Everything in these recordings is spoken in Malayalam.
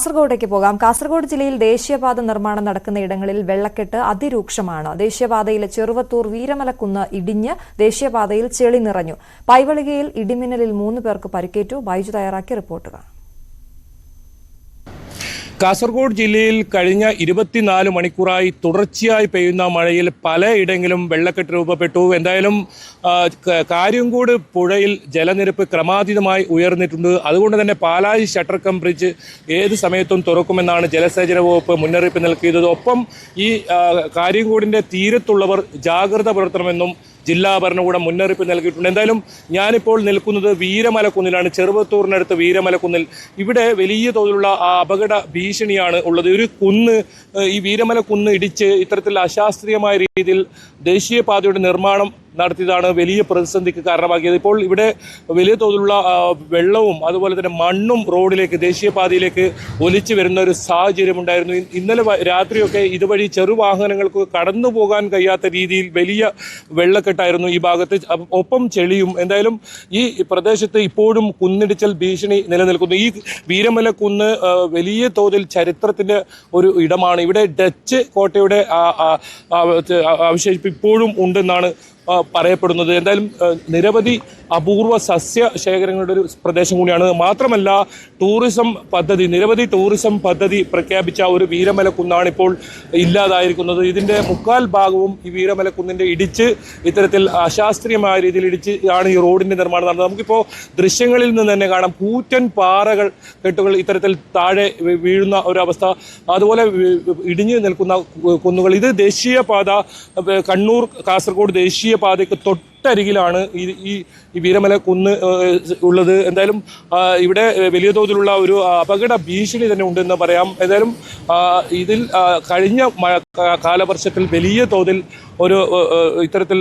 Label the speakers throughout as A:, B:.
A: കാസർഗോഡേക്ക് പോകാം. കാസർഗോഡ് ജില്ലയിൽ ദേശീയപാത നിർമ്മാണം നടക്കുന്ന ഇടങ്ങളിൽ വെള്ളക്കെട്ട് അതിരൂക്ഷമാണ്. ദേശീയപാതയിലെ ചെറുവത്തൂർ വീരമലക്കുന്ന് ഇടിഞ്ഞ് ദേശീയപാതയിൽ ചെളി നിറഞ്ഞു. പൈവളികയിൽ ഇടിമിന്നലിൽ 3 പേർക്ക് പരിക്കേറ്റു. ബൈജു തയ്യാറാക്കിയ റിപ്പോർട്ടുകൾ.
B: കാസർഗോഡ് ജില്ലയിൽ കഴിഞ്ഞ 24 മണിക്കൂറായി തുടർച്ചയായി പെയ്യുന്ന മഴയിൽ പലയിടങ്ങളിലും വെള്ളക്കെട്ട് രൂപപ്പെട്ടു. എന്തായാലും കാര്യംകോട് പുഴയിൽ ജലനിരപ്പ് ക്രമാതീതമായി ഉയർന്നിട്ടുണ്ട്. അതുകൊണ്ട് തന്നെ പാലായി ഷട്ടർക്കം ബ്രിഡ്ജ് ഏത് സമയത്തും തുറക്കുമെന്നാണ് ജലസേചന വകുപ്പ് മുന്നറിയിപ്പ് നൽകിയത്. ഒപ്പം ഈ കാര്യംകോടിൻ്റെ തീരത്തുള്ളവർ ജാഗ്രത പുലർത്തണമെന്നും ജില്ലാ ഭരണകൂടം മുന്നറിയിപ്പ് നൽകിയിട്ടുണ്ട്. എന്തായാലും ഞാനിപ്പോൾ നിൽക്കുന്നത് വീരമലക്കുന്നിലാണ്, ചെറുവത്തൂറിനടുത്ത് വീരമലക്കുന്നിൽ. ഇവിടെ വലിയ തോതിലുള്ള അപകട ഭീഷണിയാണ് ഉള്ളത്. ഒരു കുന്ന്, ഈ വീരമലക്കുന്ന് ഇടിച്ച് ഇത്തരത്തിൽ അശാസ്ത്രീയമായ രീതിയിൽ ദേശീയപാതയുടെ നിർമ്മാണം നടത്തിയതാണ് വലിയ പ്രതിസന്ധിക്ക് കാരണമാക്കിയത്. ഇപ്പോൾ ഇവിടെ വലിയ തോതിലുള്ള വെള്ളവും അതുപോലെ തന്നെ മണ്ണും റോഡിലേക്ക്, ദേശീയപാതയിലേക്ക് ഒലിച്ചു വരുന്ന ഒരു സാഹചര്യം ഉണ്ടായിരുന്നു. ഇന്നലെ രാത്രിയൊക്കെ ഇതുവഴി ചെറുവാഹനങ്ങൾക്ക് കടന്നു പോകാൻ കഴിയാത്ത രീതിയിൽ വലിയ വെള്ളക്കെട്ടായിരുന്നു ഈ ഭാഗത്ത്, ഒപ്പം ചെളിയും. എന്തായാലും ഈ പ്രദേശത്ത് ഇപ്പോഴും കുന്നിടിച്ചൽ ഭീഷണി നിലനിൽക്കുന്നു. ഈ വീരമലക്കുന്ന് വലിയ തോതിൽ ചരിത്രത്തിൻ്റെ ഒരു ഇടമാണ്. ഇവിടെ ഡച്ച് കോട്ടയുടെ അവശേഷിപ്പ് ഇപ്പോഴും ഉണ്ടെന്നാണ് പറയപ്പെടുന്നത്. എന്തായാലും നിരവധി അപൂർവ സസ്യ ശേഖരങ്ങളുടെ ഒരു പ്രദേശം കൂടിയാണ്. മാത്രമല്ല നിരവധി ടൂറിസം പദ്ധതി പ്രഖ്യാപിച്ച ഒരു വീരമലക്കുന്നാണ് ഇപ്പോൾ ഇല്ലാതായിരിക്കുന്നത്. ഇതിൻ്റെ 3/4 ഭാഗവും ഈ വീരമലക്കുന്നിൻ്റെ ഇടിച്ച് ഇത്തരത്തിൽ അശാസ്ത്രീയമായ രീതിയിൽ ഇടിച്ച് ആണ് ഈ റോഡിൻ്റെ നിർമ്മാണം നടന്നത്. നമുക്കിപ്പോൾ ദൃശ്യങ്ങളിൽ നിന്ന് തന്നെ കാണാം, കൂറ്റൻ കെട്ടുകൾ ഇത്തരത്തിൽ താഴെ വീഴുന്ന ഒരവസ്ഥ, അതുപോലെ ഇടിഞ്ഞു നിൽക്കുന്ന കുന്നുകൾ. ഇത് ദേശീയപാത, കണ്ണൂർ കാസർഗോഡ് ദേശീയപാതയ്ക്ക് തൊട്ടരികിലാണ് ഈ വീരമലക്കുന്ന് ഉള്ളത്. എന്തായാലും ഇവിടെ വലിയ തോതിലുള്ള ഒരു അപകട ഭീഷണി തന്നെ ഉണ്ടെന്ന് പറയാം. എന്തായാലും ഇതിൽ കഴിഞ്ഞ കാലവർഷത്തിൽ വലിയ തോതിൽ ഒരു ഇത്തരത്തിൽ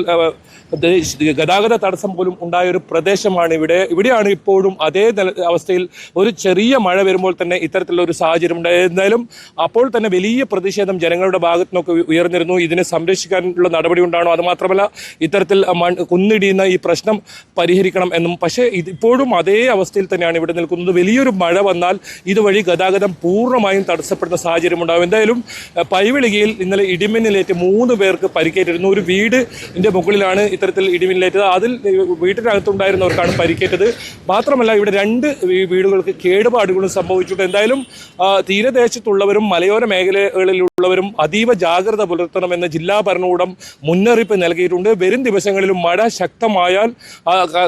B: ഗതാഗത തടസ്സം പോലും ഉണ്ടായ ഒരു പ്രദേശമാണ് ഇവിടെയാണ് ഇപ്പോഴും അതേ അവസ്ഥയിൽ ഒരു ചെറിയ മഴ വരുമ്പോൾ തന്നെ ഇത്തരത്തിലുള്ള ഒരു സാഹചര്യം ഉണ്ടായത്. എന്തായാലും അപ്പോൾ തന്നെ വലിയ പ്രതിഷേധം ജനങ്ങളുടെ ഭാഗത്തു നിന്നൊക്കെ ഉയർന്നിരുന്നു. ഇതിനെ സംരക്ഷിക്കാനുള്ള നടപടി ഉണ്ടാകണം, അതുമാത്രമല്ല ഇത്തരത്തിൽ കുന്നിടിയുന്ന ഈ പ്രശ്നം പരിഹരിക്കണം എന്നും. പക്ഷേ ഇപ്പോഴും അതേ അവസ്ഥയിൽ തന്നെയാണ് ഇവിടെ നിൽക്കുന്നത്. വലിയൊരു മഴ വന്നാൽ ഇതുവഴി ഗതാഗതം പൂർണ്ണമായും തടസ്സപ്പെടുന്ന സാഹചര്യം ഉണ്ടാകും. എന്തായാലും പൈവിളികയിൽ ഇന്നലെ ഇടിമിന്നലേറ്റ് 3 പേർക്ക് പരിക്കേറ്റിരുന്നു. ഒരു വീടിൻ്റെ മുകളിലാണ് ഇത്തരത്തിൽ ഇടിമിന്നലേറ്റത്. അതിൽ വീട്ടിനകത്തുണ്ടായിരുന്നവർക്കാണ് പരിക്കേറ്റത്. മാത്രമല്ല ഇവിടെ 2 വീടുകൾക്ക് കേടുപാടുകളും സംഭവിച്ചിട്ടുണ്ട്. എന്തായാലും തീരദേശത്തുള്ളവരും മലയോര മേഖലകളിലുള്ളവരും അതീവ ജാഗ്രത പുലർത്തണമെന്ന് ജില്ലാ ഭരണകൂടം മുന്നറിയിപ്പ് നൽകിയിട്ടുണ്ട്. വരും ദിവസങ്ങളിലും മഴ ശക്തമായാൽ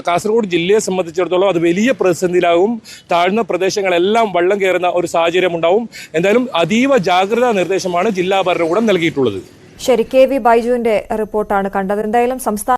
B: കാസർഗോഡ് ജില്ലയെ സംബന്ധിച്ചിടത്തോളം അത് വലിയ പ്രതിസന്ധിയിലാകും. താഴ്ന്ന പ്രദേശങ്ങളെല്ലാം വെള്ളം കയറുന്ന ഒരു സാഹചര്യം ഉണ്ടാവും. എന്തായാലും അതീവ ജാഗ്രതാ നിർദ്ദേശമാണ് ജില്ലാ ഭരണകൂടം നൽകിയിട്ടുള്ളത്.
A: ശരി, KV ബൈജുവിന്റെ റിപ്പോർട്ടാണ് കണ്ടത്. എന്തായാലും സംസ്ഥാന